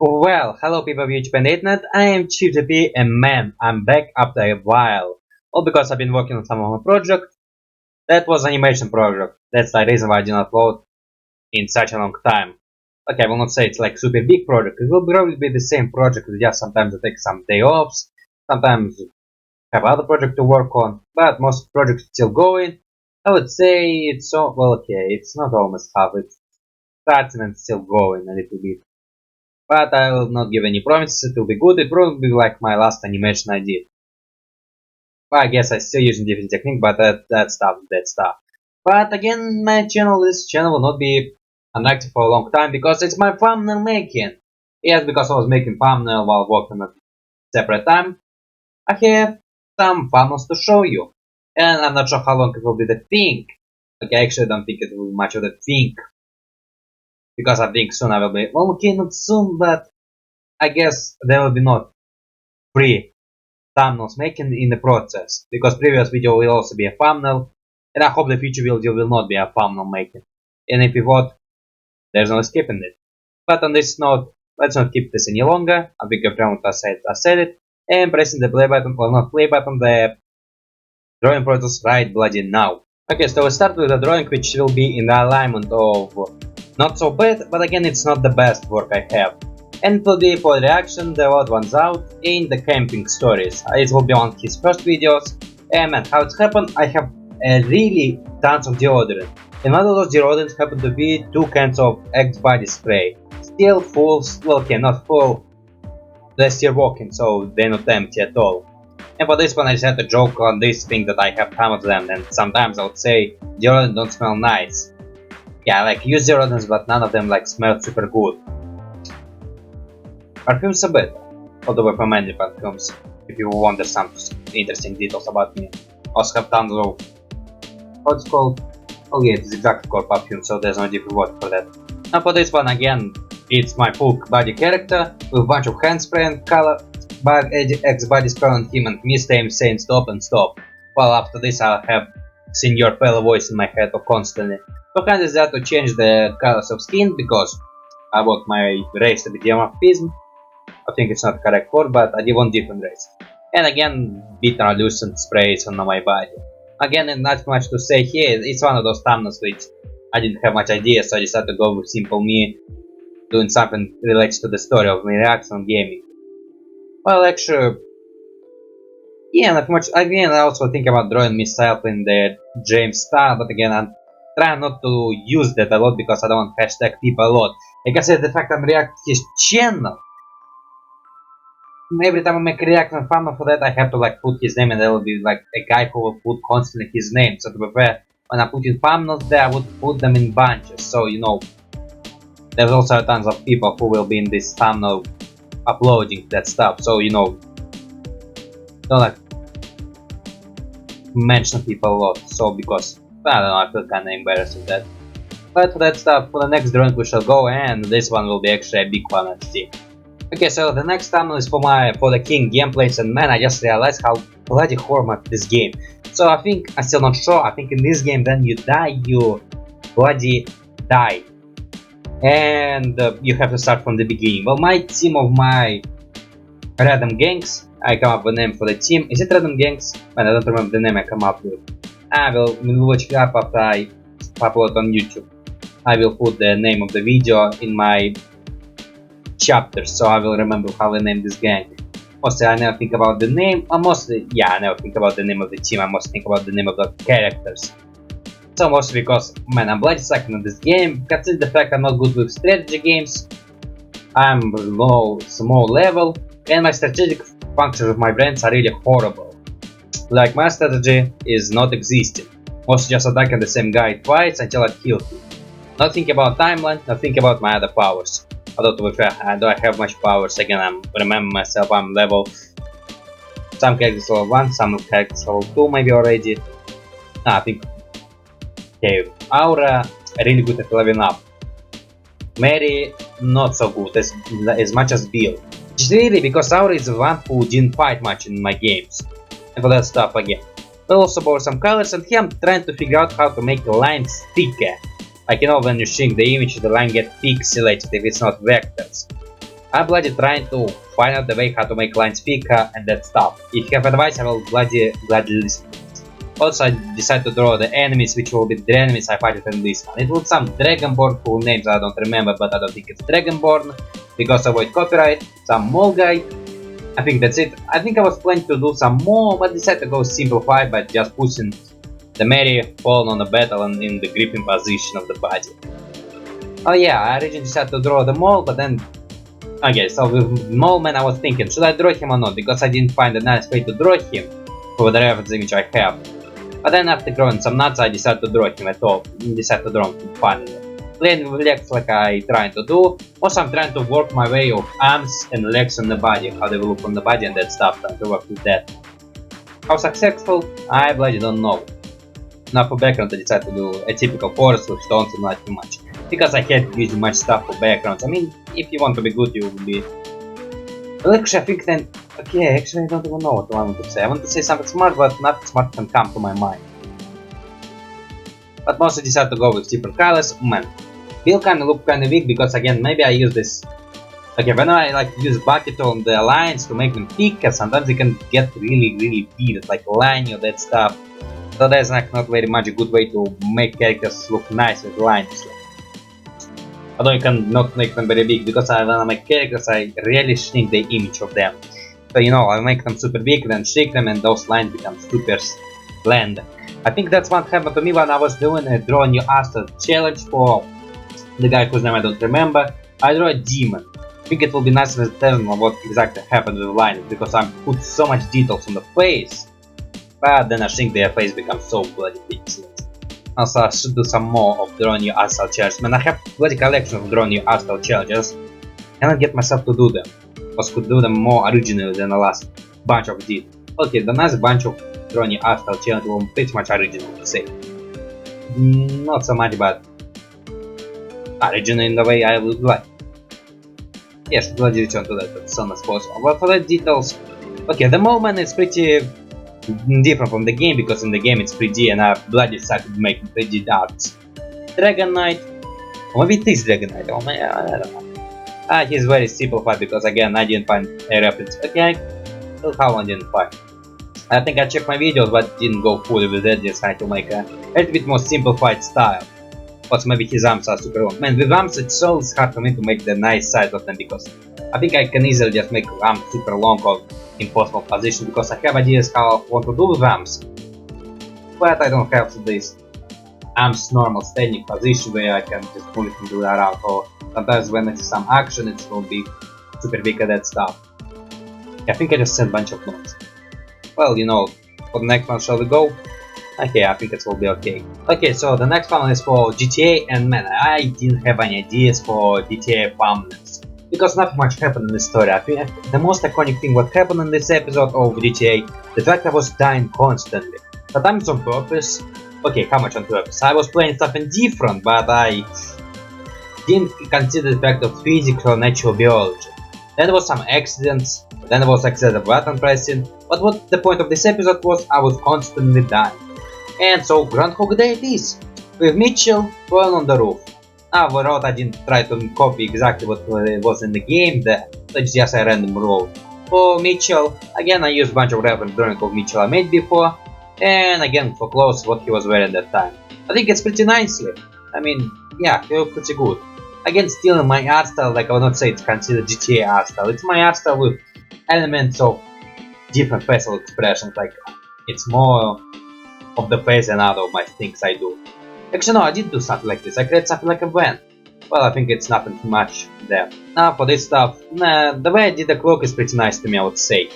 Well, hello people of YouTube and Internet, I am Piratopia and man, I'm back after a while. All because I've been working on some of my project. That was animation project. That's the reason why I did not upload in such a long time. Okay, I will not say it's like super big project. It will probably be the same project, just sometimes I take some day offs, sometimes have other project to work on, but most projects still going. I would say it's so well okay, it's not almost half, it's starting and still going a little bit. But I will not give any promises, it will be good, it will be like my last animation I did. Well, I guess I'm still using different technique, but that stuff. But again, this channel will not be inactive for a long time, because it's my thumbnail making. Yes, because I was making thumbnail while working at separate time. I have some thumbnails to show you. And I'm not sure how long it will be the thing. Okay, I actually don't think it will be much of the thing. Because I think soon I will be, well, okay, not soon, but I guess there will be not free thumbnails making in the process, because previous video will also be a thumbnail, and I hope the future video will not be a thumbnail making. And if you vote, there's no skipping it. But on this note, let's not keep this any longer. I think everyone I said it, and pressing the play button, or not play button, the drawing process right bloody now. Okay, so we start with a drawing which will be in the alignment of not so bad, but again it's not the best work I have. And it will be for reaction, the odd ones out in the camping stories. It will be on his first videos. And man, how it happened, I have really tons of deodorant. And one of those deodorants happened to be 2 cans of Axe body spray. Still full, well okay, not full, they're still working, so they're not empty at all. And for this one I just had to joke on this thing that I have tons of them, and sometimes I would say deodorant don't smell nice. Yeah, like use deodorants, but none of them like smell super good. Perfumes are better, although I recommend the perfumes if you wonder some interesting details about me. Also have tons of, what's called, oh yeah, it's exactly called perfume, so there's no different word for that. Now for this one again, it's my full body character with a bunch of hand spray and color, but Axe body spray on him and me saying stop and stop. Well, after this I'll have seen your fellow voice in my head constantly. So kind is that to change the colors of skin, because I want my race to be dimorphism. I think it's not the correct word, but I want different race. And again, bit translucent sprays on my body. Again, not much to say here, it's one of those thumbnails which I didn't have much idea, so I decided to go with simple me doing something related to the story of my reaction on gaming. Well, actually, yeah, not much. Again, I also think about drawing myself in the James style, but again, I'm trying not to use that a lot because I don't want hashtag people a lot. Like I said, the fact I'm reacting his channel. Every time I make a reaction thumbnail for that, I have to like put his name, and there will be like a guy who will put constantly his name. So to be fair, when I put in thumbnails there, I would put them in bunches. So you know, there's also tons of people who will be in this thumbnail uploading that stuff. So you know, don't like mention people a lot. So because I don't know, I feel kind of embarrassed with that. But for that stuff, for the next drawing we shall go, and this one will be actually a big one at see. Okay, so the next thumbnail is for the King gameplays, and man, I just realized how bloody horrible this game. So I think, I'm still not sure, I think in this game when you die, you bloody die. And you have to start from the beginning. Well, my team of my random gangs, I come up with a name for the team. Is it random gangs? Man, I don't remember the name I come up with. I will watch it up after I upload on YouTube. I will put the name of the video in my chapters, so I will remember how I name this gang. Mostly I never think about the name, I never think about the name of the team, I mostly think about the name of the characters. So mostly because, man, I'm bloody sucking at this game, considering the fact I'm not good with strategy games, I'm low, small level, and my strategic functions of my brains are really horrible. Like my strategy is not existing, mostly just attacking the same guy twice until I kill him. Not think about timeline, not think about my other powers. Although to be fair, I don't have much powers. Again, I'm remember myself, I'm level, some characters level 1, some characters level 2 maybe already. I think, okay, Aura really good at leveling up. Mary not so good as much as Bill. Which is really because Aura is the one who didn't fight much in my games. And for that stuff again. We'll also borrow some colors, and here I'm trying to figure out how to make lines thicker. Like, you know, when you shrink the image, the line gets pixelated if it's not vectors. I'm bloody trying to find out the way how to make lines thicker and that stuff. If you have advice, I will gladly listen. Also, I decided to draw the enemies, which will be the enemies I fight in this one. It was some Dragonborn, full names I don't remember, but I don't think it's Dragonborn, because I avoid copyright, some mole guy. I think that's it. I think I was planning to do some more, but decided to go simplified by just pushing the Mary falling on the battle and in the gripping position of the body. Oh yeah, I originally decided to draw the mole, but then... Okay, so with Mole Man I was thinking, should I draw him or not, because I didn't find a nice way to draw him for the reference image I have. But then after drawing some nuts, I decided to draw him at all. Decided to draw him funny. Playing with legs like I trying to do. Also, I'm trying to work my way of arms and legs on the body, how they will look on the body and that stuff, trying to work with that. How successful? I bloody don't know. Now for background, I decided to do a typical forest with stones and not too much. Because I can't use much stuff for backgrounds. I mean, if you want to be good, you will be... Well, actually, I think then... Okay, actually I don't even know what I want to say. I want to say something smart, but nothing smart can come to my mind. But mostly decided to go with different colors. Man, will kinda look kinda weak because again, maybe I use this... Okay, when I like use bucket on the lines to make them thicker, sometimes they can get really weird, like lining or that stuff. So that's like not very much a good way to make characters look nice with lines. Although you can not make them very big, because when I make characters, I really shrink the image of them. So you know, I make them super big, then shrink them, and those lines become super bland. I think that's what happened to me when I was doing a Draw New Artstyle challenge for the guy whose name I don't remember. I drew a demon. I think it will be nice to tell them what exactly happened with the lines, because I put so much details on the face. But then I think their face becomes so bloody pixelated. Also, I should do some more of Draw New Artstyle challenges. Man, I have bloody collection of Draw New Artstyle challenges. I cannot get myself to do them. Because could do them more originally than the last bunch of did. Okay, the nice bunch of Draw New Artstyle challenge were pretty much original to say. Not so much, but original in the way I would like. Yes, bloody return to that as soon as possible. But for the details, okay, the moment is pretty different from the game, because in the game it's 3D and I bloody started making 3D darts. Dragon Knight, or maybe it is Dragon Knight, oh man, I don't know. He's very simplified because again I didn't find a reference. Okay, well, how I didn't find. I think I checked my videos but didn't go fully with it, just trying to make a little bit more simplified style. Also maybe his arms are super long. Man, with arms it's so hard for me to make the nice size of them, because I think I can easily just make arms super long or impossible position, because I have ideas how I want to do with arms. But I don't have this arms normal standing position where I can just move it and do that out, or sometimes when it's some action it will be super big at that stuff. I think I just sent a bunch of notes. Well, you know, for the next one shall we go? Okay, I think it will be okay. Okay, so the next one is for GTA, and man, I didn't have any ideas for GTA thumbnails, because not much happened in this story. I think the most iconic thing what happened in this episode of GTA, the fact I was dying constantly. Sometimes on purpose. Okay, how much on purpose? I was playing something different, but I didn't consider the fact of physics or natural biology. Then there was some accidents, then there was accidental button pressing, but what the point of this episode was, I was constantly dying. And so Groundhog Day it is, with Mitchell falling on the roof. Now for road I didn't try to copy exactly what was in the game there, so it's just a random road. For Mitchell, again I used a bunch of reference drawing of Mitchell I made before, and again for clothes what he was wearing that time. I think it's pretty nicely. I mean, yeah, he looked pretty good. Again, still in my art style, like I would not say it's considered GTA art style. It's my art style with elements of different facial expressions, like it's more of the face than other of my things I do. Actually no, I did do something like this. I created something like a van. Well, I think it's nothing much there. Now for this stuff, nah, the way I did the cloak is pretty nice to me, I would say.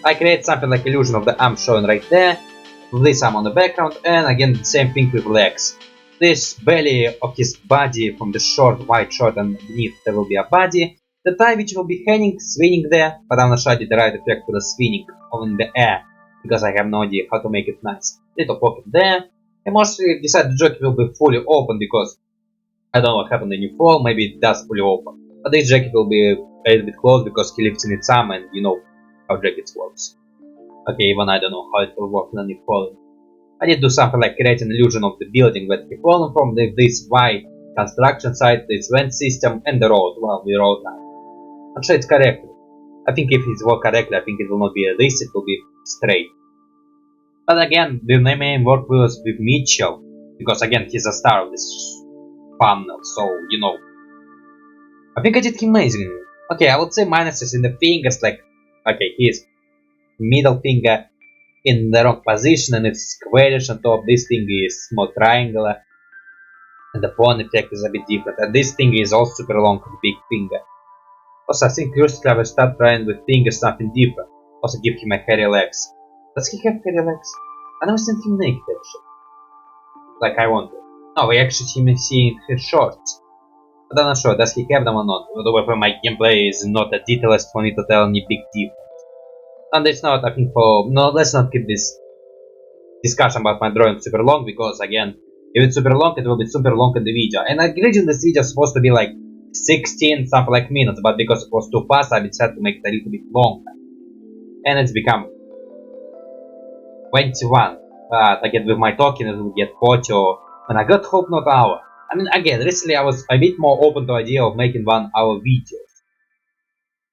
I create something like illusion of the arm showing right there, with this arm on the background, and again the same thing with legs. This belly of his body from the short white short, and beneath there will be a body. The tie which will be hanging, swinging there, but I'm not sure I did the right effect for the swinging in the air, because I have no idea how to make it nice. Little pocket there. I mostly decided the jacket will be fully open, because I don't know what happened in New Fall, maybe it does fully open. But this jacket will be a little bit closed because he lives in its arm and you know how jackets works. Okay, even I don't know how it will work in New Fall. I did do something like create an illusion of the building that he fallen from, this white construction site, this vent system, and the road, well, the road line. I'm sure it's correct. I think if it's worked correctly, I think it will not be this, it will be straight. But again, the main work was with Mitchell, because again, he's a star of this funnel, so, you know. I think I did amazing. Okay, I would say minuses in the fingers, like, okay, his middle finger in the wrong position and it's squarish on top, this thing is more triangular, and the pawn effect is a bit different, and this thing is also super long with big finger. Also, I think Curiously I will start trying with fingers something different. Also give him a hairy legs. Does he have hairy legs? I never seen him naked actually. Like I wanted. No, we actually see his shorts. But I'm not sure, does he have them or not? Although my gameplay is not a detailist for me to tell any big difference. And it's not, I think no, let's not keep this discussion about my drawing super long, because again, if it's super long, it will be super long in the video. And originally this video is supposed to be like 16 something like minutes, but because it was too fast, I decided to make it a little bit longer. And it's become 21. But again, with my talking, it will get 40 or, and I got hope not hour. I mean, again, recently I was a bit more open to the idea of making 1 hour videos.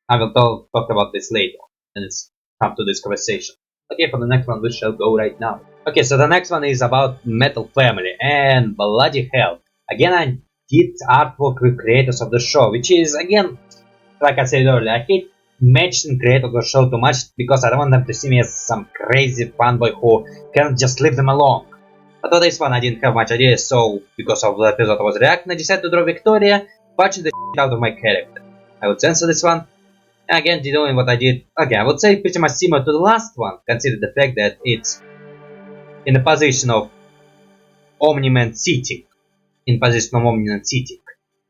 I will talk about this later, and it's come to this conversation. Okay, for the next one we shall go right now. Okay, so the next one is about Metal Family, and bloody hell. Again, I did artwork with creators of the show, which is, again, like I said earlier, I hate mentioning creators of the show too much, because I don't want them to see me as some crazy fanboy who can't just leave them alone. But for this one I didn't have much idea, so because of the episode I was reacting, I decided to draw Victoria, punching the shit out of my character. I would censor this one. And again, doing what I did, okay, I would say pretty much similar to the last one, consider the fact that it's in the position of Omni-Man sitting. In position of Omni-Man sitting.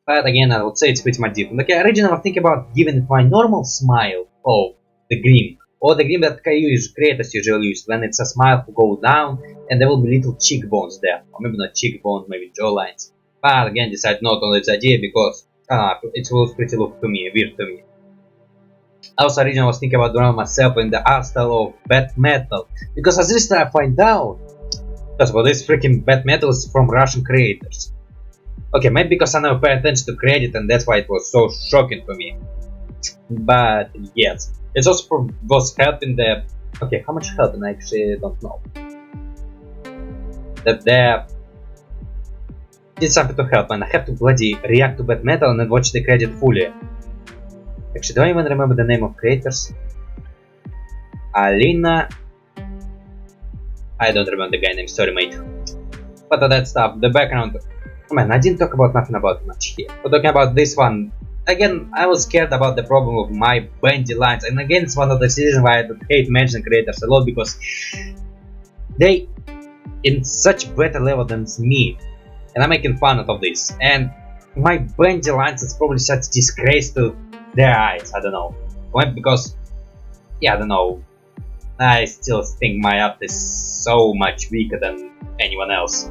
But again, I would say it's pretty much different. Okay, originally I was thinking about giving it my normal smile of the grim. Or the grim that creators usually use, when it's a smile to go down and there will be little cheekbones there. Or maybe not cheekbones, maybe jawlines. But again, decided not on this idea because it was pretty weird to me. Also, originally I was thinking about drawing myself in the art style of Bat Metal, because as this time I find out, because this freaking Bat Metal is from Russian creators. Okay, maybe because I never paid attention to credit and that's why it was so shocking for me. But yes, it also was helping the... Okay, how much help? I actually don't know. That they did something to help, and I have to bloody react to Bat Metal and then watch the credit fully. Actually, do I even remember the name of creators? Alina... I don't remember the guy name, sorry mate. But that stuff, the background... Oh man, I didn't talk about nothing about it much here. But talking about this one, again, I was scared about the problem of my bendy lines. And again, it's one of the reasons why I hate mentioning creators a lot, because they in such better level than me. And I'm making fun of this. And my bendy lines is probably such disgrace to their eyes, I don't know. Because, yeah, I don't know. I still think my art is so much weaker than anyone else.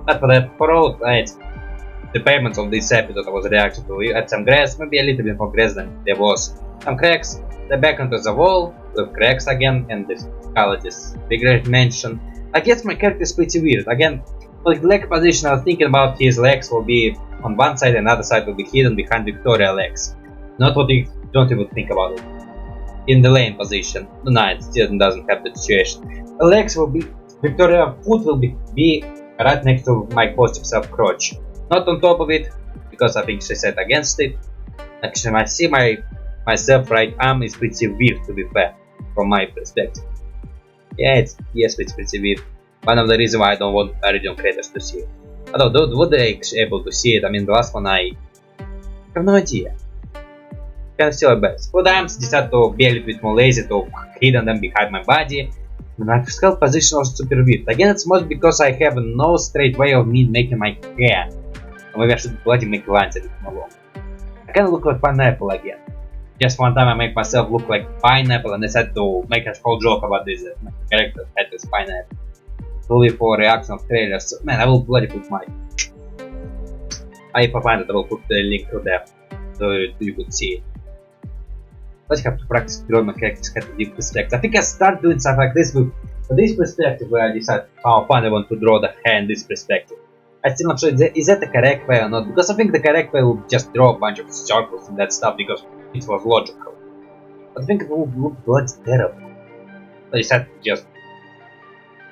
But for all the payments of this episode I was reacting to, we had some grass, maybe a little bit more grass than there was. Some cracks, the back onto the wall, with cracks again, and this color is bigger mention. I guess my character is pretty weird. Again, like leg position, I was thinking about his legs will be on one side and the other side will be hidden behind Victoria legs. Not what you don't even think about it. In the lane position, no, it still doesn't have the situation. The legs will be, Victoria foot will be right next to my positive self crotch. Not on top of it, because I think she said against it. Actually, I see myself right arm is pretty weird, to be fair, from my perspective. Yeah, it's pretty weird. One of the reasons why I don't want original creators to see it. Although, were they able to see it? I mean, the last one I have no idea. Can still best. For the arms, decided to be a little bit more lazy to hidden them behind my body. My skull position was super weird. Again, it's mostly because I have no straight way of me making my hair. Or maybe I should bloody make lines a little more long. I kinda look like pineapple again. Just one time I make myself look like pineapple and I decided to make a whole joke about this, that my character had this pineapple. Only for reaction of trailers. So, man, I will bloody put my... If I find it, I will put the link to there, so you could see it. But I have to practice drawing my characters at a deep perspective. I think I start doing stuff like this with this perspective, where I decide how fun I want to draw the hair in this perspective. I'm still not sure is that the correct way or not, because I think the correct way will just draw a bunch of circles and that stuff, because it was logical. But I think it would look bloody terrible. So I decided to just...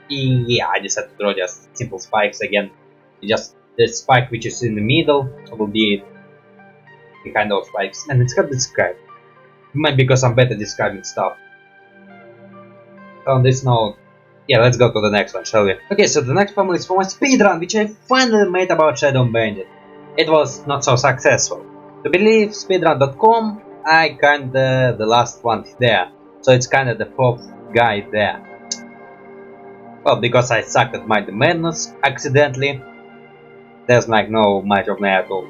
Yeah, I decided to draw just simple spikes again. Just the spike which is in the middle will be the kind of spikes. And it's hard to describe. Maybe because I'm better describing stuff. So on this note, yeah, let's go to the next one, shall we? Okay, so the next one is for my speedrun, which I finally made about Showdown Bandit. It was not so successful. To believe speedrun.com, I kinda the last one there. So it's kinda the fourth guy there. Well, because I sucked at my madness accidentally. There's like no much of me at all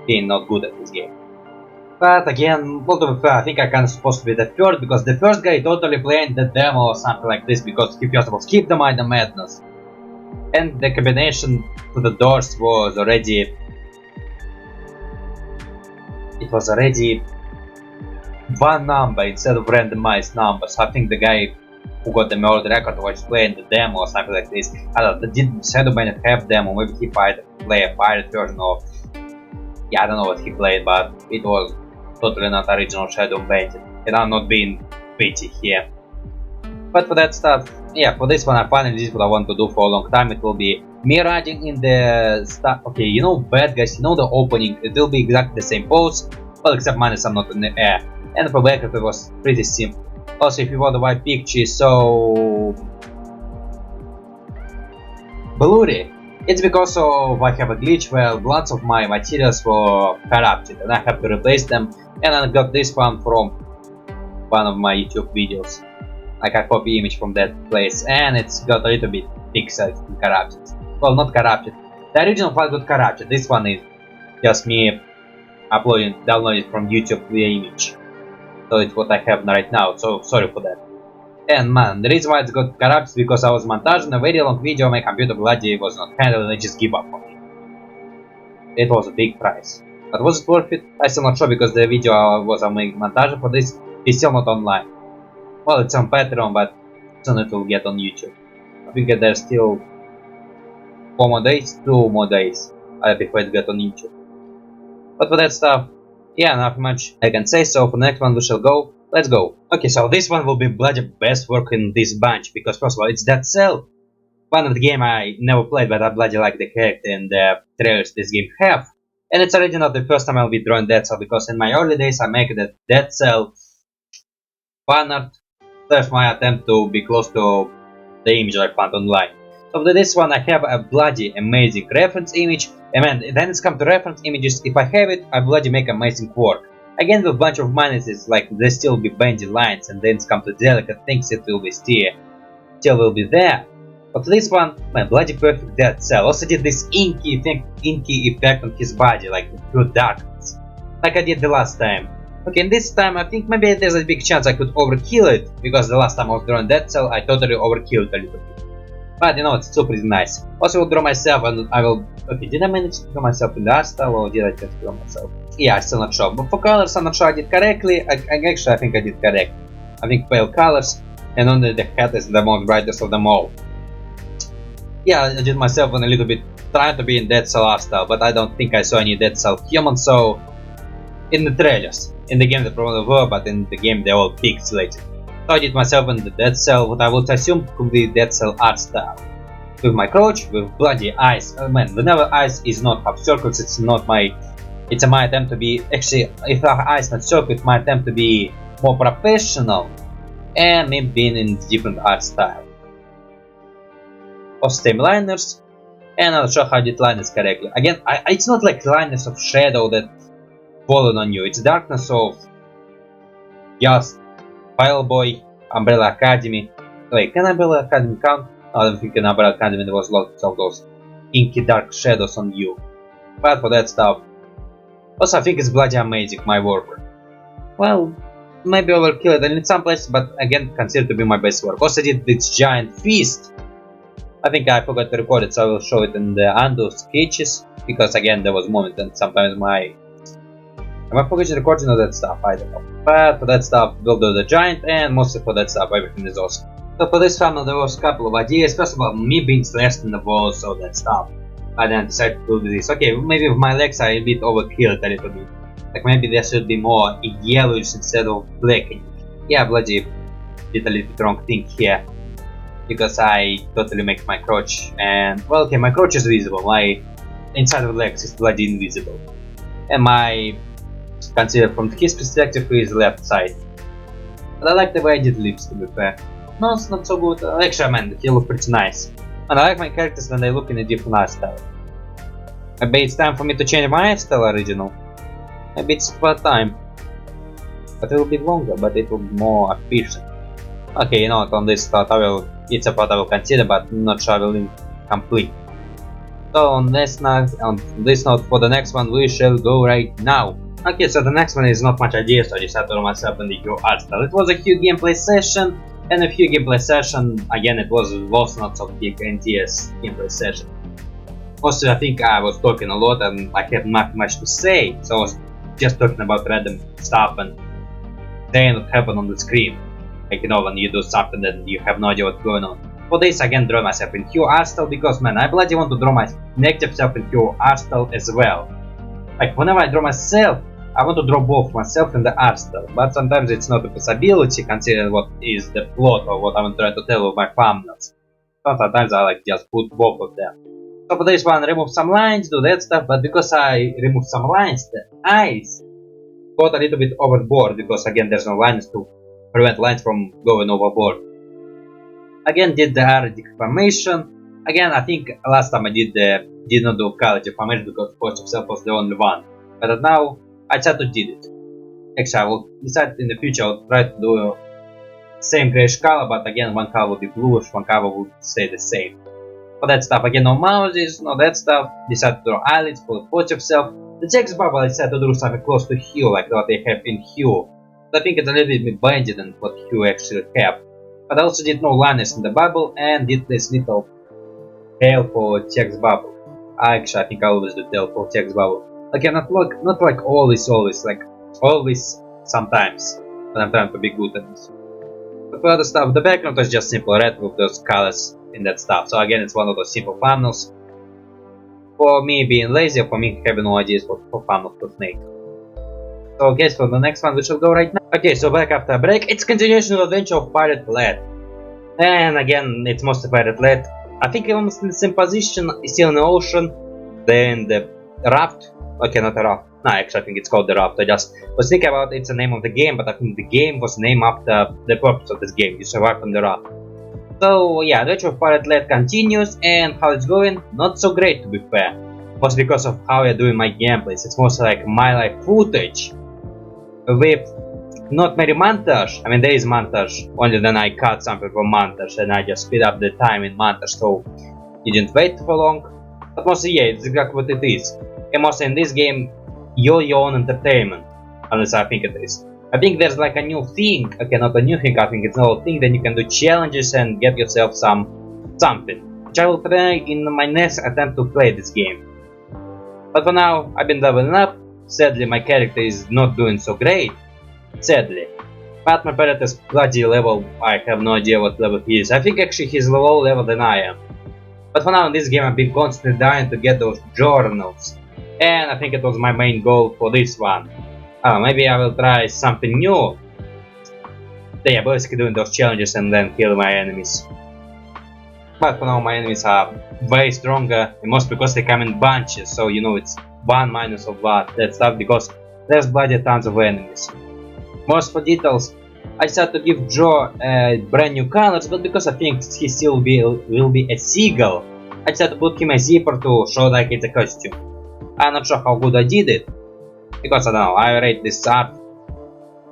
being not good at this game. But again, well, to be fair, I think I kinda supposed to be the third, because the first guy totally playing the demo or something like this, because he first of all skipped the Mind Madness. And the combination to the doors was already... It was already one number instead of randomized numbers. I think the guy who got the world record was playing the demo or something like this. I don't know, did Showdown Bandit have demo? Maybe he might play a pirate version of... Yeah, I don't know what he played, but it was totally not original Showdown Bandit. And I'm not being petty here. But for that stuff, yeah, for this one I finally did what I want to do for a long time. It will be me riding in the stuff. Okay, you know, bad guys, you know the opening, it will be exactly the same pose. Well, except minus I'm not in the air. And for backup it was pretty simple. Also, if you want the white picture so blurry, it's because of I have a glitch where lots of my materials were corrupted and I have to replace them. And I got this one from one of my YouTube videos. Like I copy image from that place and it's got a little bit pixelated and corrupted. Well, not corrupted. The original file got corrupted. This one is just me downloaded from YouTube via image. So it's what I have right now, so sorry for that. And man, the reason why it got corrupted is because I was montaging a very long video, my computer bloody was not handled and I just give up on it. It was a big price. But was it worth it? I'm still not sure, because the video I was making montage for this is still not online. Well, it's on Patreon, but soon it will get on YouTube. I think that there's still 2 more days before it gets on YouTube. But for that stuff, yeah, nothing much I can say, so for the next one we shall go. Let's go. Okay, so this one will be bloody best work in this bunch, because first of all, it's Dead Cell. One of the game I never played, but I bloody like the character and the trailers this game have. And it's already not the first time I'll be drawing Dead Cell, because in my early days I make the Dead Cell fan art. That's my attempt to be close to the image I found online. So for this one I have a bloody amazing reference image, and man, then it's come to reference images, if I have it, I bloody make amazing work. Again with a bunch of minuses, like there still be bendy lines, and then it's come to delicate things, it will be still will be there. But for this one, my bloody perfect Dead Cell. Also did this inky effect on his body, like pure darkness, like I did the last time. Okay, and this time I think maybe there's a big chance I could overkill it, because the last time I was drawing Dead Cell I totally overkilled a little bit. But you know, it's still pretty nice. Also I will draw myself and I will... Okay, did I manage to draw myself in the artstyle or did I just draw myself? Yeah, I'm still not sure. But for colors I'm not sure I did correctly. Actually I think I did correct. I think pale colors, and only the head is the most brightest of them all. Yeah, I did myself on a little bit trying to be in Dead Cell artstyle, but I don't think I saw any Dead Cell human, so... In the trailers. In the game they probably were, but in the game they're all pixelated. So I did myself in the Dead Cell, what I would assume could be Dead Cell art style. With my crouch, with bloody eyes. Oh man, whenever eyes is not half circles, it's not my... It's my attempt to be... Actually, if our eyes not circle, it's my attempt to be more professional. And maybe being in different art style. Of same liners. And I'll show how I did liners correctly. Again, it's not like liners of shadow that fallen on you. It's darkness of... Just... Boy, Umbrella Academy. Wait, can Umbrella Academy count? I don't think in Umbrella Academy there was lots of those inky dark shadows on you. But for that stuff. Also I think it's bloody amazing, my work. Well, maybe overkill it in some places, but again considered to be my best work. Also I did this giant feast. I think I forgot to record it, so I will show it in the undo sketches. Because again there was a moment and sometimes my... Am I forgetting recording all that stuff? I don't know. But for that stuff, we'll do the giant, and mostly for that stuff, everything is awesome. So for this family, there was a couple of ideas. First of all, me being slashed in the walls, all that stuff. I then decided to do this. Okay, maybe with my legs I a bit overkilled a little bit. Like maybe there should be more yellowish instead of blackish. Yeah, bloody did a little bit wrong thing here. Because I totally make my crotch and well, okay, my crotch is visible, my inside of the legs is bloody invisible. And my consider from his perspective is left side. But I like the way I did lips, to be fair. No, it's not so good. Actually, man, he look pretty nice. And I like my characters when they look in a different art style. Maybe it's time for me to change my art style original. Maybe it's about time. But it will be longer, but it will be more efficient. Okay, you know what, on this thought it's a thought I will consider, but not sure I will complete. So on this note, for the next one we shall go right now. Okay, so the next one is not much idea, so I decided to do myself in the new art style. It was a huge gameplay session, and a few gameplay session, again it was not so big NTS gameplay session. Also I think I was talking a lot and I have not much to say, so I was just talking about random stuff and saying what happened on the screen. Like, you know, when you do something that you have no idea what's going on. For this, again, draw myself in Hue art style because, man, I bloody want to draw my negative self in Hue art style as well. Like, whenever I draw myself, I want to draw both myself and the art style, but sometimes it's not a possibility considering what is the plot or what I'm trying to tell with my thumbnails. So sometimes I like just put both of them. So for this one, remove some lines, do that stuff, but because I remove some lines, the eyes got a little bit overboard because again there's no lines to prevent lines from going overboard. Again did the art deformation. Again I think last time I did not do color deformation because post of self was the only one. But now I decided to did it. Actually I will decide in the future I'll try to do same grayish color, but again one color will be bluish, one color will stay the same. For that stuff again no mouses, no that stuff. Decided to draw eyelids for the post of self. The text bubble I decided to do something close to Hue like what they have in Hue. I think it's a little bit blended than what Hue actually have. But I also did no liners in the bubble and did this little tail for text bubble. Actually I think I always do tail for text bubble. Again, not like always, like always sometimes when I'm trying to be good at this. But for other stuff, the background was just simple red with those colors in that stuff. So again, it's one of those simple thumbnails. For me being lazy, for me having no ideas for thumbnails to make. So guys, for the next one we shall go right now. Okay, so back after a break, it's continuation of adventure of Pirate Lad. And again, it's mostly Pirate Lad. I think almost in the same position, still in the ocean. Then the raft. Okay, not a raft. No, actually I think it's called the raft. I just was thinking about it's the name of the game, but I think the game was named after the purpose of this game. You survive on the raft. So yeah, Adventure of Pirate Lad continues, and how it's going? Not so great to be fair. Mostly because of how I'm doing my gameplays. It's mostly like my life footage with not very montage. I mean there is montage, only then I cut something from montage and I just speed up the time in montage so you didn't wait for long. But mostly yeah, it's exactly what it is. And mostly in this game you're your own entertainment, unless I think it is. I think there's like a new thing, okay, not a new thing, I think it's an old thing, then you can do challenges and get yourself something, which I will try in my next attempt to play this game. But for now, I've been leveling up. Sadly, my character is not doing so great, sadly. But my pirate is bloody level, I have no idea what level he is. I think actually he's lower level than I am. But for now in this game I've been constantly dying to get those journals. And I think it was my main goal for this one. Maybe I will try something new. Yeah, basically doing those challenges and then kill my enemies. But for now my enemies are way stronger, and most because they come in bunches, so you know it's 1 minus of that stuff because there's bloody tons of enemies. Most for details, I decided to give Joe brand new colors, but because I think he still will be a seagull, I decided to put him a zipper to show like it's a costume. I'm not sure how good I did it, because I don't know, I rate this art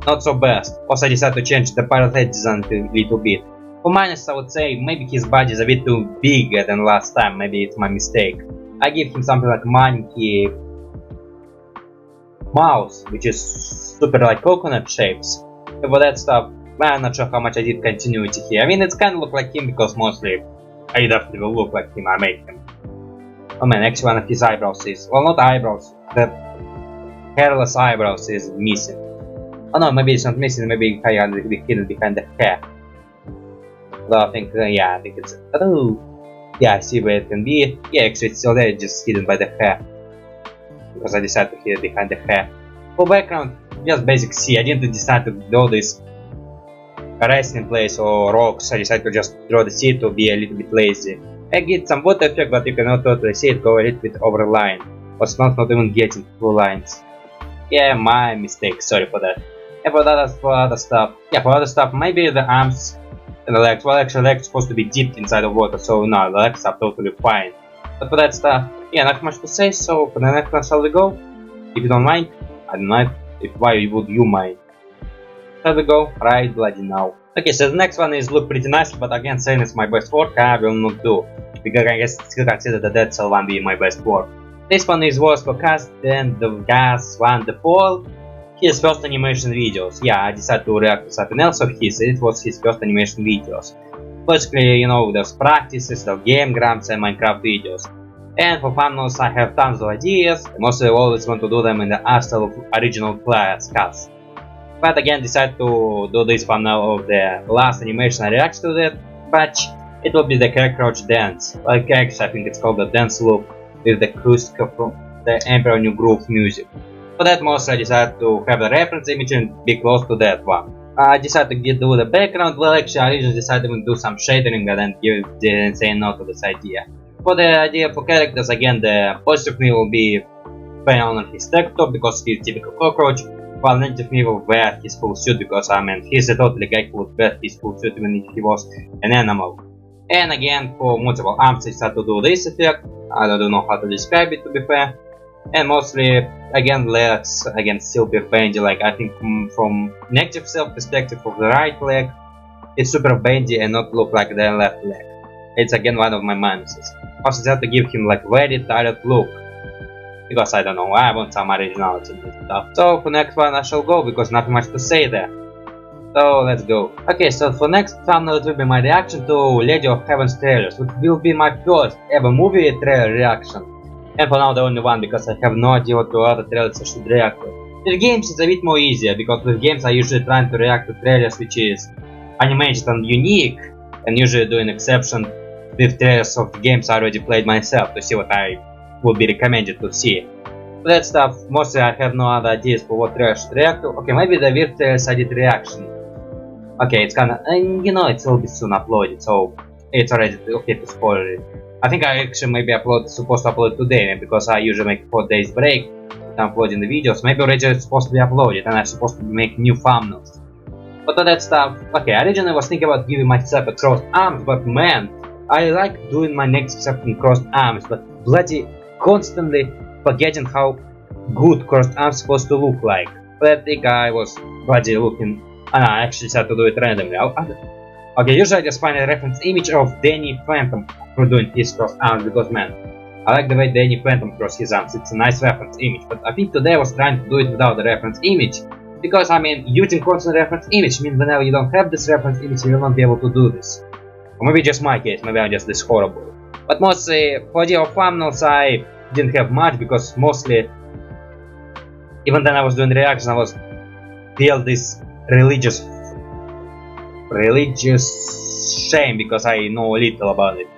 not so best. Also I decided to change the pirate head design a little bit. For minus I would say maybe his body is a bit too bigger than last time, maybe it's my mistake. I give him something like monkey mouse, which is super like coconut shapes. And for that stuff, I'm not sure how much I did continuity here. I mean it's kinda look like him because mostly I definitely will look like him, I made him. Oh man, actually one of his eyebrows is, well not eyebrows, the hairless eyebrows is missing. Oh no, maybe it's not missing, maybe it's hidden behind the hair. Well, I think, yeah, I think it's, oh, yeah, I see where it can be. Yeah, actually it's still there, just hidden by the hair. Because I decided to hide it behind the hair. For background, just basic C. I didn't decide to do this resting place or rocks. I decided to just draw the sea to be a little bit lazy. I get some water effect, but you cannot totally see it go a little bit over line. But not even getting full lines. Yeah, my mistake, sorry for that. And for other stuff, maybe the arms and the legs. Well, actually, legs are supposed to be dipped inside of water, so no, the legs are totally fine. But for that stuff, yeah, not much to say, so for the next one, shall we go? If you don't mind, I don't know why would you mind. Shall we go? Right bloody now. Okay, so the next one is look pretty nice, but again, saying it's my best work, I will not do. Because I guess still consider the Dead Cell one being my best work. This one is worse for cast than the gas one, the Paul. His first animation videos. Yeah, I decided to react to something else of his. It was his first animation videos. Basically, you know, there's practices, the game grams and Minecraft videos. And for thumbnails, I have tons of ideas. I mostly always want to do them in the artstyle of original players' cast. But again, decided to do this thumbnail of the last animation I reacted to that batch. It will be the cockroach dance. Like actually, I think it's called the dance loop with the acoustic from the Emperor New Groove music. For that mostly I decided to have the reference image and be close to that one. I decided to do the background. Well, actually I originally decided to do some shading, but then didn't say no to this idea. For the idea for characters, again the positive me will be found on his tank top because he's typical cockroach, while negative me will wear his full suit because I mean he's a totally guy who would wear his full suit even if he was an animal. And again for multiple arms I decided to do this effect. I don't know how to describe it to be fair. And mostly, again, legs, again, super bendy, like I think from negative self perspective of the right leg, it's super bendy and not look like the left leg. It's again one of my minuses. Also, I have to give him like very tired look. Because I don't know, I want some originality in this stuff. So for next one I shall go because nothing much to say there. So let's go. Okay, so for next thumbnail it will be my reaction to Lady of Heaven's trailers, which will be my first ever movie trailer reaction. And for now the only one because I have no idea what other trailers I should react to. With games it's a bit more easier because with games I usually try to react to trailers which is animated and unique, and usually do an exception with trailers of the games I already played myself to see what I would be recommended to see. For that stuff, mostly I have no other ideas for what trailer I should react to. Okay, maybe the weird trailers I did reaction. Okay, it's kinda, you know, it will be soon uploaded, so it's already okay to spoil it. I think I actually maybe supposed to upload today because I usually make 4 days break with uploading the videos. Maybe already it's supposed to be uploaded and I'm supposed to make new thumbnails. But for that stuff, okay, I originally was thinking about giving myself a crossed arms, but man, I like doing my next step in crossed arms, but bloody constantly forgetting how good crossed arms supposed to look like. But I think I was bloody looking, I actually decided to do it randomly. Okay, usually I just find a reference image of Danny Phantom for doing his crossed arms because man, I like the way Danny Phantom crossed his arms, it's a nice reference image, but I think today I was trying to do it without the reference image, because I mean, using constant reference image means whenever you don't have this reference image you will not be able to do this. Or maybe just my case, maybe I'm just this horrible. But mostly, for the thumbnails I didn't have much because mostly, even then I was doing reaction, I was feel this religious shame because I know little about it.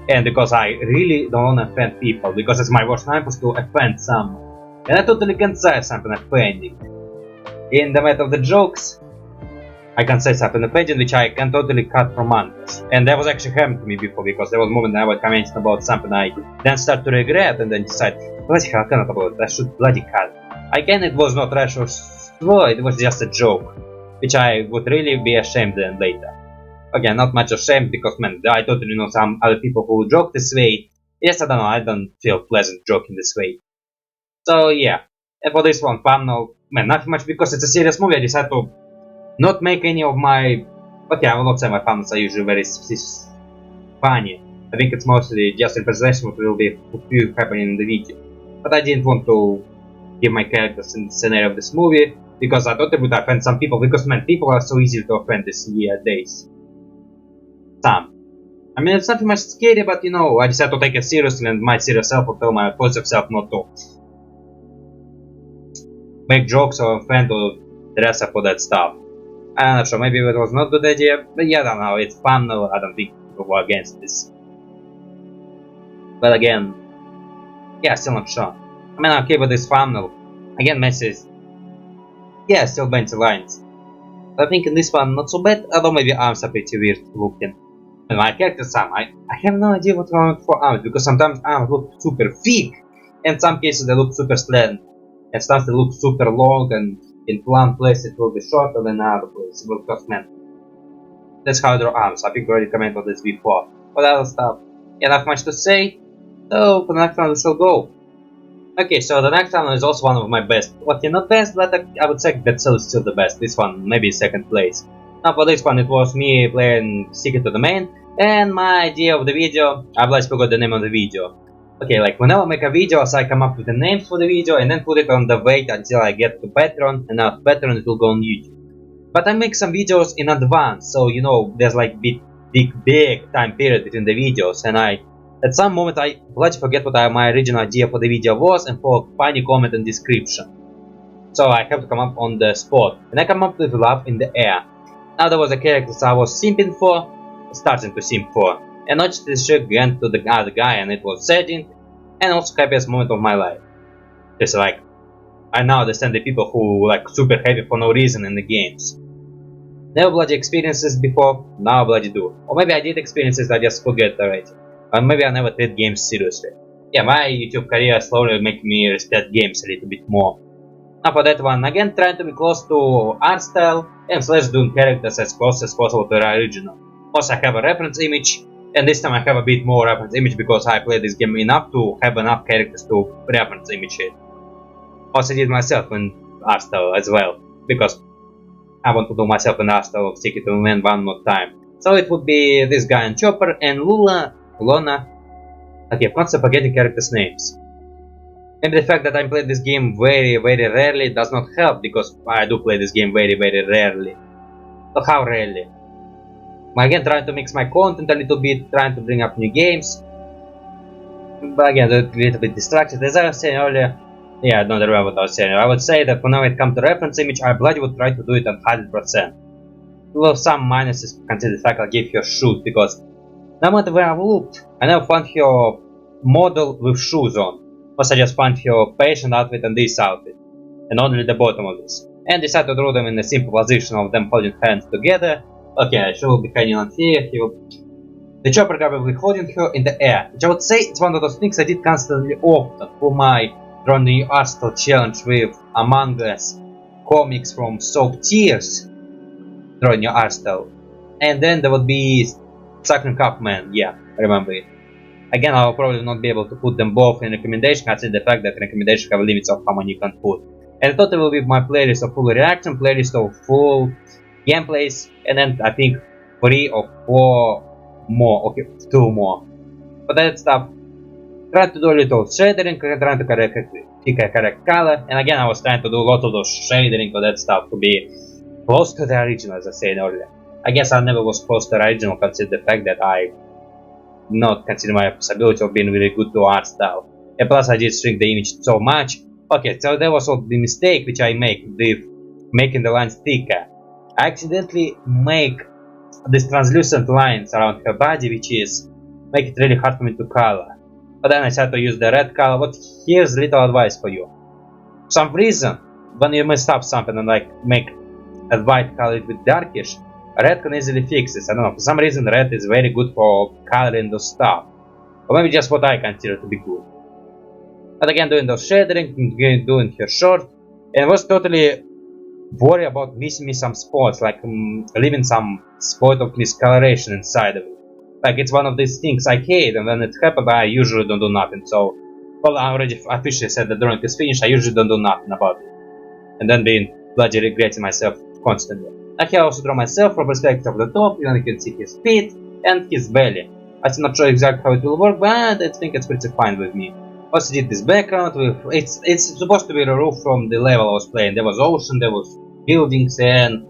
And because I really don't want to offend people, because it's my worst nightmare to offend someone. And I totally can say something offending. In the matter of the jokes, I can say something offending which I can totally cut from montage. And that was actually happened to me before, because there was a moment I was commenting about something I then start to regret and then decide, bloody hell, I cannot upload it, I should bloody cut. Again, it was not rash or slow, it was just a joke, which I would really be ashamed then later. Again, not much ashamed because man, I totally know some other people who joke this way. Yes, I don't know, I don't feel pleasant joking this way. So yeah, and for this one, thumbnail, man, nothing much because it's a serious movie. I decided to not make any of my, okay, I will not say my thumbnails are usually very funny. I think it's mostly just representation of what will be happening in the video. But I didn't want to give my characters in the scenario of this movie because I thought it would offend some people, because man, people are so easy to offend these days. Some. I mean, it's nothing much scary, but you know, I decided to take it seriously, and my serious self will tell my positive self not to make jokes or offend or dress up for that stuff. I'm not sure, maybe it was not a good idea, but yeah, I don't know, it's fun, no, I don't think people were against this. But again, yeah, still not sure. I mean, I'm okay with this thumbnail. Again, message Yeah, still bends lines. I think in this one not so bad, although maybe arms are pretty weird looking. And my character's arm, I have no idea what I want for arms, because sometimes arms look super thick, and in some cases they look super slant, and sometimes they look super long, and in one place it will be shorter than another place, it will cost man. That's how I draw arms. I think I already commented on this before. What other stuff? Yeah, not much to say, so for the next one we shall go. Okay, so the next one is also one of my best. Okay, not best, but I would say that still is still the best. This one, maybe second place. Now for this one, it was me playing Secret to the Main, and my idea of the video, I always forgot the name of the video. Okay, like whenever I make a video, so I come up with the names for the video and then put it on the wait until I get to Patreon, and after Patreon it will go on YouTube. But I make some videos in advance, so you know, there's like big time period between the videos, and at some moment I bloody forget what my original idea for the video was and for funny comment and description. So I have to come up on the spot, and I come up with Love in the Air. Now there was a character I was simping for, starting to simp for, and noticed this chick went to the other guy, and it was saddening, and also happiest moment of my life. Just like, I now understand the people who like super happy for no reason in the games. Never bloody experienced this before, now I bloody do. Or maybe I did experience this, I just forget already. Or maybe I never treat games seriously. Yeah, my YouTube career slowly making me respect games a little bit more. Now for that one, again trying to be close to art style and slash doing characters as close as possible to the original. Also I have a reference image, and this time I have a bit more reference image because I played this game enough to have enough characters to reference image it. Also did myself in art style as well, because I want to do myself an art style of Secret to the Main one more time. So it would be this guy and Chopper and Lona. Okay, I'm constantly forgetting characters' names. Maybe the fact that I play this game very rarely does not help, because I do play this game very rarely. So how rarely? Again, trying to mix my content a little bit, trying to bring up new games. But again, a little bit distracted. As I was saying earlier, yeah, I don't remember what I was saying. I would say that whenever it comes to reference image, I bloody would try to do it at 100%. Well, some minuses consider the fact I'll give her shoes, because no matter where I've looked, I never found her model with shoes on. Plus I just found her patient outfit and this outfit, and only the bottom of this. And decided to draw them in a simple position of them holding hands together. Okay, she will be hanging on here, the Chopper guy will be holding her in the air, which I would say it's one of those things I did constantly often for my Drawing the artstyle challenge with Among Us comics from Soap Tears, drawing your artstyle. And then there would be Sucking Cup Man, yeah, I remember it. Again, I will probably not be able to put them both in recommendation, considering the fact that recommendations have limits of how many you can put. And I thought it will be my playlist of full reaction, playlist of full gameplays, and then I think 3 or 4 more, okay, 2 more. But that stuff, trying to do a little shadering, trying to pick a correct color, and again I was trying to do a lot of those shadering of that stuff to be close to the original, as I said earlier. I guess I never was close to the original, considering the fact that I not consider my possibility of being really good to art style. And plus I did shrink the image so much. Okay, so that was all the mistake which I make with making the lines thicker. I accidentally make these translucent lines around her body, which is make it really hard for me to color. But then I decided to use the red color. But here's a little advice for you. For some reason, when you mess up something and like make a white color with darkish, red can easily fix this. I don't know, for some reason red is very good for coloring those stuff. Or maybe just what I consider to be good. But again, doing those shading, doing her short, and was totally worried about missing me some spots, like leaving some spot of miscoloration inside of it. Like it's one of these things I hate, and when it happens I usually don't do nothing. So, well, I already officially said the drawing is finished, I usually don't do nothing about it. And then being bloody regretting myself constantly. I can also draw myself from perspective of the top, and you can see his feet and his belly. I'm not sure exactly how it will work, but I think it's pretty fine with me. Also did this background with, it's supposed to be the roof from the level I was playing. There was ocean, there was buildings, and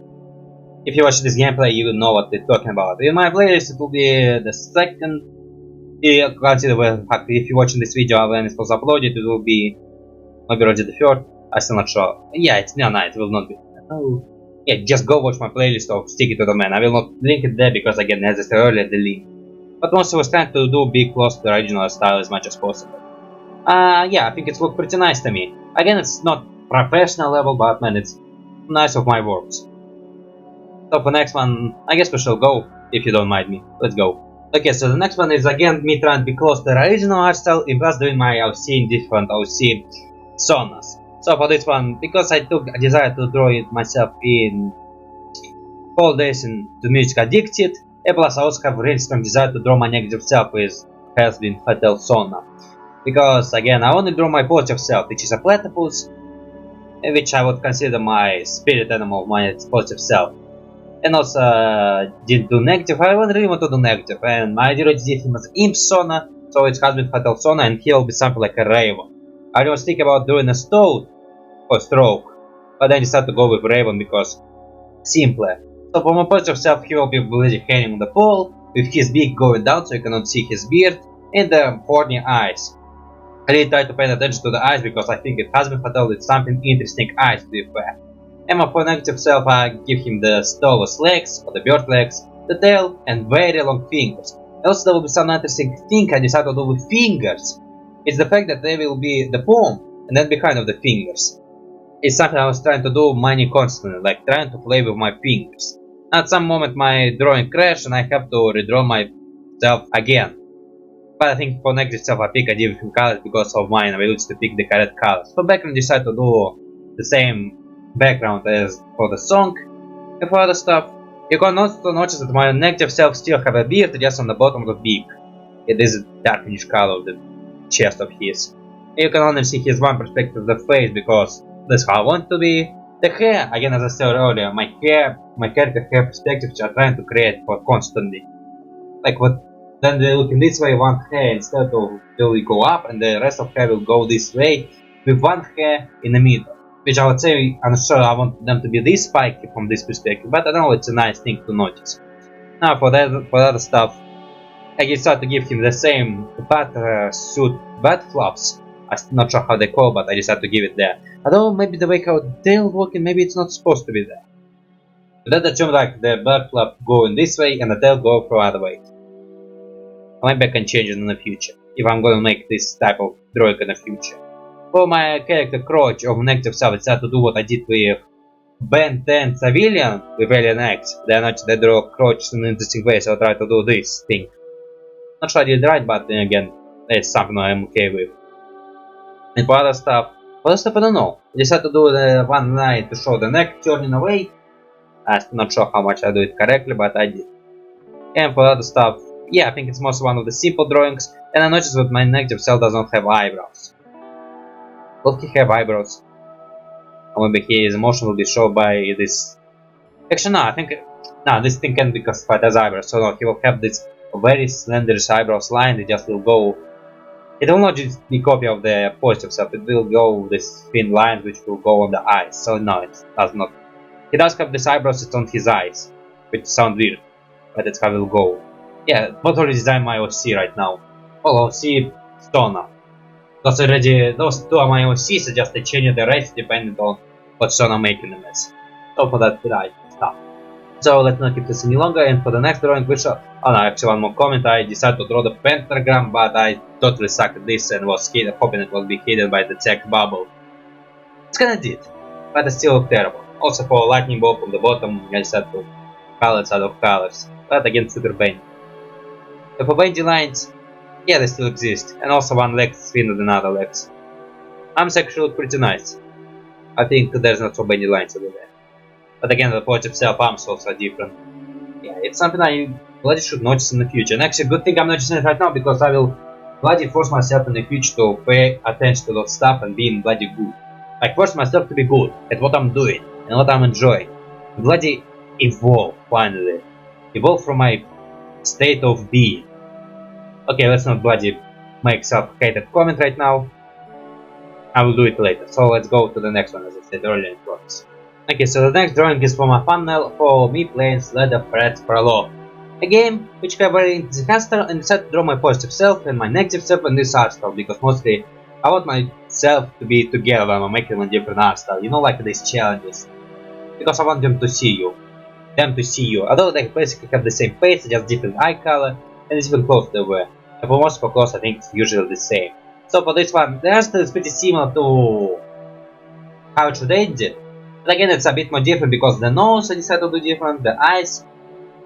if you watch this gameplay you will know what they're talking about. In my playlist it will be the second, if you're watching this video when it was uploaded it will be maybe already the third, I'm still not sure. Yeah, it will not be. Oh. Yeah, just go watch my playlist of Stick It to the Man. I will not link it there because again, as I said earlier, the link. But also I was trying to do be close to the original style as much as possible. Yeah, I think it's looked pretty nice to me. Again, it's not professional level, but man, it's nice of my works. So for next one, I guess we shall go, if you don't mind me. Let's go. Okay, so the next one is again me trying to be close to the original art style, and plus doing my OC in different OC sonas. So for this one, because I took a desire to draw it myself in whole days into MILLIE-ADDICT, and plus I also have a really strong desire to draw my negative self with has been Fatal Sona. Because again, I only draw my positive self, which is a platypus, which I would consider my spirit animal, my positive self. And also didn't do negative. I really want to do negative, and I already did him as Imp Sona, so it has been Fatal Sona, and he'll be something like a Raven. I was thinking about doing a Toad or Stroke, but then I decided to go with Raven because simpler. So for my positive self, he will be bloody hanging on the pole, with his beak going down so you cannot see his beard, and the horny eyes. I really try to pay attention to the eyes because I think it has been Fatal with something interesting eyes to be fair. And for negative self, I give him the stalless legs, or the bird legs, the tail, and very long fingers. Also, there will be some interesting thing I decided to do with fingers. It's the fact that they will be the palm, and then behind of the fingers. It's something I was trying to do many constantly, like trying to play with my fingers. At some moment my drawing crashed and I have to redraw myself again. But I think for negative self I pick a different colors because of my ability to pick the correct colors. For background I decided to do the same background as for the song. And for other stuff, you can also notice that my negative self still have a beard just on the bottom of the beak. It is a darkish color of the chest of his. You can only see his one perspective of the face because that's how I want to be. The hair, again as I said earlier, my character hair perspective which I'm trying to create for constantly. Like what, then they look in this way, one hair instead of will go up and the rest of hair will go this way with one hair in the middle. Which I would say, I'm sure I want them to be this spiky from this perspective, but I know it's a nice thing to notice. Now for other stuff, I decided to give him the same bat suit bat flaps. I'm not sure how they call, but I decided to give it there. Although maybe the way how the tail working, maybe it's not supposed to be there. But that assumes like the bat flap going this way and the tail go from other way. Maybe I can change it in the future, if I'm gonna make this type of drawing in the future. For my character crotch of negative self, I decided to do what I did with Ben 10 Civilian with Alien X. They draw crotch in an interesting way, so I try to do this thing. Not sure I did right, but then again, it's something I'm okay with. And for other stuff I don't know. I decided to do the one line to show the neck turning away. I'm not sure how much I do it correctly, but I did. And for other stuff, yeah, I think it's mostly one of the simple drawings, and I noticed that my negative self does not have eyebrows. Will he have eyebrows? Or maybe his emotion will be shown by this. Actually, no, I think this thing can't be classified as eyebrows, so no, he will have this very slender eyebrows line. It just will go. It will not just be a copy of the positive self, it will go this thin line which will go on the eyes, so no, it does not. He does have this eyebrows, it's on his eyes, which sounds weird, but that's how it will go. Yeah, not already design my OC right now. Oh, OC Sona. Because already those two are my OCs, so just I change the rest depending on what Sona making them as. So for that right stuff. So let's not keep this any longer, and for the next drawing we shall... Oh no, actually one more comment, I decided to draw the pentagram, but I totally sucked at this and was hoping it will be hidden by the text bubble. It's kinda did, but it still looked terrible. Also for lightning bolt on the bottom, I decided to colors out of colors, but again super bend. And for bendy lines, yeah, they still exist, and also one leg is thinner than other legs. Arms actually look pretty nice. I think there's not so many lines over there. But again, the positive self arms also are different. Yeah, it's something I bloody should notice in the future. And actually, good thing I'm noticing it right now because I will bloody force myself in the future to pay attention to that stuff and being bloody good. Like force myself to be good at what I'm doing and what I'm enjoying. Bloody evolve finally. Evolve from my state of being. Okay, let's not bloody make self-hated comment right now. I will do it later. So let's go to the next one, as I said earlier in progress. Okay, so the next drawing is from a thumbnail for me playing Slender Prologue. A game which I very interesting art style and decided to draw my positive self and my negative self in this art style because mostly I want myself to be together when I'm making a different art style, you know, like these challenges. Because I want them to see you. Although they basically have the same face, just different eye color and different clothes they wear. And for most of clothes I think it's usually the same. So for this one, the art style is pretty similar to how it should end it. But again, it's a bit more different because the nose I decided to do different, the eyes,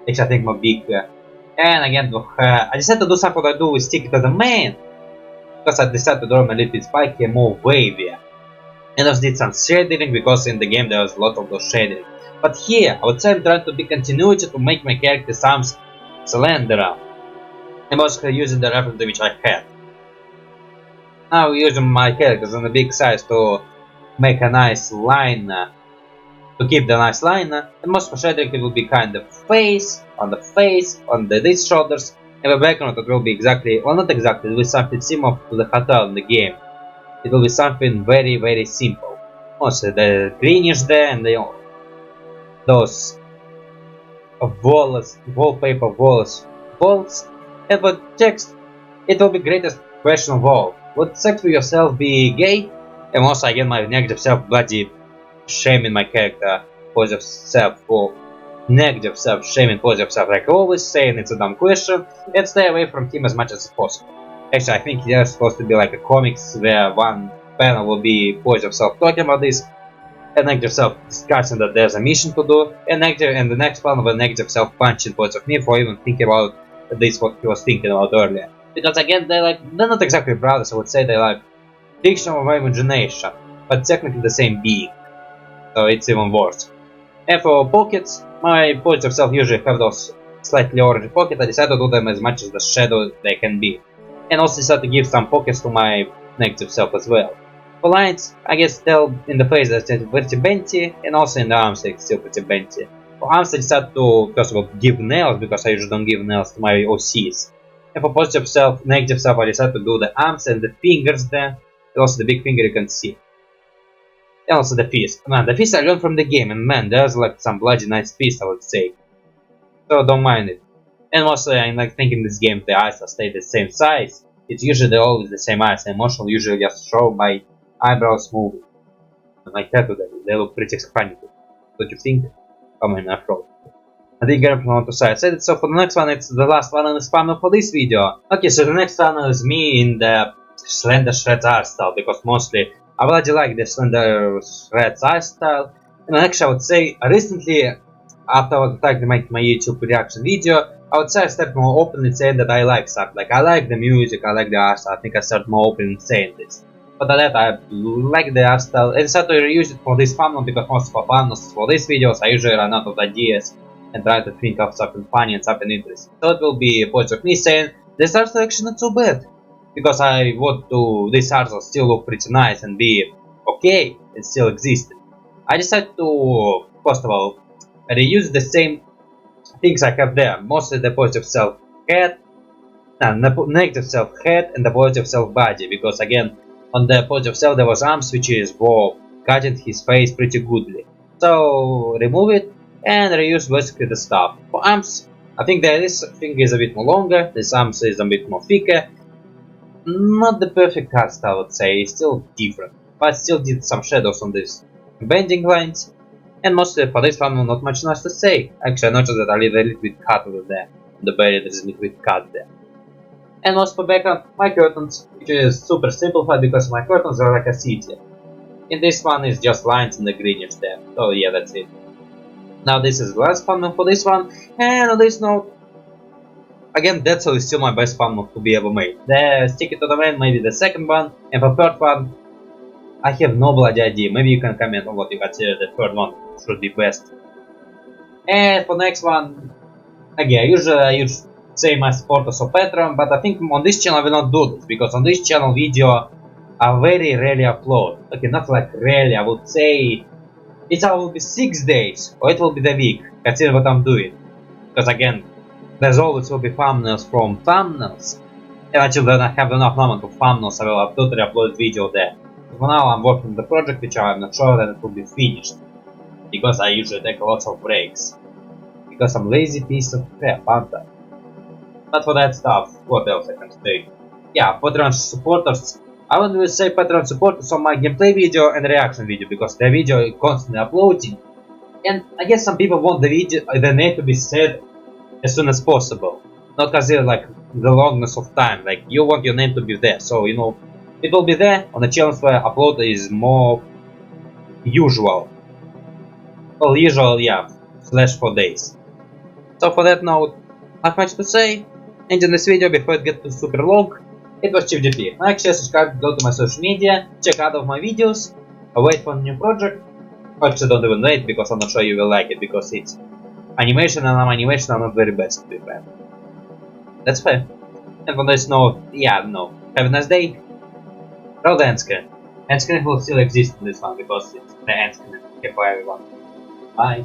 which I think more bigger. And again, I decided to do something I do with stick to the main, because I decided to draw them a little bit spiky and more wavy. And also did some shading because in the game there was a lot of those shading. But here, I would say I'm trying to be continuity to make my character's arms Slender. I'm also using the reference which I had. Now using my characters on a big size to make a nice line, to keep the nice line, and most of shading it will be kind of face, on these shoulders, and the background it will be exactly, well not exactly, it will be something similar to the hotel in the game. It will be something very simple. Also the greenish there and those wallpaper walls, and for text, it will be greatest question of all. Would sex with yourself be gay? And also again my negative self bloody shaming my character, positive self or negative self shaming positive self, like always saying it's a dumb question, and stay away from him as much as possible. Actually I think there's supposed to be like a comics where one panel will be positive self talking about this, and negative self discussing that there's a mission to do, and the next panel will negative self punching positive me for even thinking about this what he was thinking about earlier. Because again they're not exactly brothers, I would say they're like fiction of imagination, but technically the same being. So it's even worse. And for pockets, my positive self usually have those slightly orange pockets. I decided to do them as much as the shadow they can be. And also decided to give some pockets to my negative self as well. For lines, I guess still in the face they're still pretty benty, and also in the arms they're still pretty benty. For arms I decided to first of all give nails, because I usually don't give nails to my OCs. And for positive self, negative self I decided to do the arms and the fingers there, and also the big finger you can see. And also the fist. Man, the fist I learned from the game, and man, there's like some bloody nice fist I would say. So don't mind it. And also I like thinking this game the eyes will stay the same size. It's usually always the same eyes, and emotional usually just show my eyebrows moving. And like that they look pretty funny. Don't you think? Comment in afro. I think I want to say I said it, so for the next one it's the last one in the spam for this video. Okay, so the next one is me in the Slender Shreds art style, because mostly I really like the Slender Shreds art style. And actually I would say recently, after I started to make my YouTube reaction video, I would say I started more openly saying that I like stuff. Like I like the music, I like the art style. I think I started more openly saying this. But that I like the art style and decided to reuse it for this thumbnail, because most of the thumbnails for these videos I usually run out of ideas and try to think of something funny and something interesting. So it will be a point of me saying this art style actually not so bad, because I want to this art style still look pretty nice and be okay, it still existed. I decided to first of all reuse the same things I have there, mostly the positive self head, and the negative self head and the positive self body, because again on the positive self there was arms which is cutting his face pretty goodly. So remove it and reuse basically the stuff. For arms, I think this thing is a bit more longer, this arms is a bit more thicker. Not the perfect art style I would say, it's still different, but still did some shadows on these bending lines. And mostly for this one not much nice to say. Actually I noticed that I leave a little bit cut over there, on the belly there's a little bit cut there. And also for background, my curtains, which is super simplified because my curtains are like a city. And this one is just lines and the greenish there. So yeah, that's it. Now this is the last thumbnail for this one, and on this note, again that's still my best thumbnail to be ever made. The stick it to the man, maybe the second one, and for third one, I have no bloody idea. Maybe you can comment on what you consider the third one should be best. And for next one, again usually I use say my supporters or Patreon, but I think on this channel I will not do this, because on this channel video I very rarely upload. Okay, not like rarely, I would say it will be 6 days, or it will be the week, consider what I'm doing. Because again, there's always will be thumbnails from thumbnails, and until then I have enough number of thumbnails I will totally upload video there. For now I'm working on the project which I'm not sure that it will be finished, because I usually take lots of breaks. Because I'm lazy piece of crap, aren't I? But for that stuff, what else I can say? Yeah, Patreon supporters. I would say Patreon supporters on my gameplay video and reaction video, because the video is constantly uploading. And I guess some people want the name to be said as soon as possible. Not consider like the longness of time, like you want your name to be there, so you know, it will be there on the channels where upload is more usual. Well, usual, yeah, slash 4 days. So for that note, not much to say. Ending this video before it gets to Prologue. It was ChiefGP. Like, share, subscribe, go to my social media, check out of my videos, wait for a new project. Actually, don't even wait because I'm not sure you will like it because it's animation and I'm animation are not very best to be fair. That's fair. And on this note, yeah, no. Have a nice day. Roll the end screen. End screen will still exist in this one because it's the end screen for everyone. Bye.